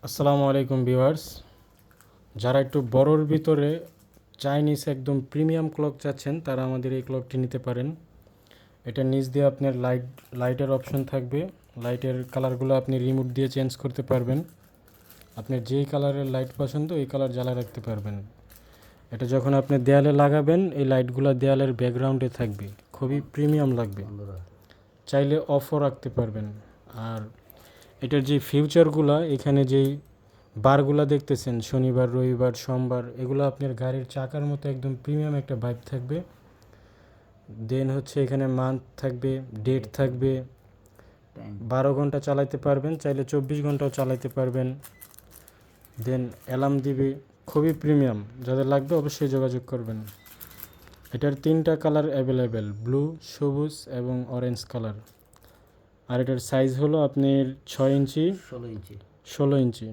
আসসালামু আলাইকুম ভিউয়ার্স। যারা একটু বড়োর ভিতরে চাইনিজ একদম প্রিমিয়াম ক্লক চাচ্ছেন তারা আমাদের এই ক্লকটি নিতে পারেন। এটা নিচ দিয়ে আপনার লাইটের অপশন থাকবে। লাইটের কালারগুলো আপনি রিমোট দিয়ে চেঞ্জ করতে পারবেন। আপনার যেই কালারের লাইট পছন্দ এই কালার জ্বালা রাখতে পারবেন। এটা যখন আপনি দেয়ালে লাগাবেন এই লাইটগুলো দেয়ালের ব্যাকগ্রাউন্ডে থাকবে, খুবই প্রিমিয়াম লাগবে। চাইলে অফও রাখতে পারবেন। আর এটার যে ফিউচারগুলো, এখানে যেই বারগুলা দেখতেছেন শনিবার, রবিবার, সোমবার, এগুলো আপনার গাড়ির চাকার মতো একদম প্রিমিয়াম একটা ভাইব থাকবে। দেন হচ্ছে এখানে মান্থ থাকবে, ডেট থাকবে, 12 ঘন্টা চালাতে পারবেন, চাইলে 24 ঘন্টাও চালাতে পারবেন। দেন অ্যালার্ম দিবে, খুবই প্রিমিয়াম। যাদের লাগবে অবশ্যই যোগাযোগ করবেন। এটার 3টা কালার অ্যাভেলেবেল, ব্লু, সবুজ এবং অরেঞ্জ কালার। আর এটার সাইজ হলো আপনার 6 ইঞ্চি 16 ইঞ্চি।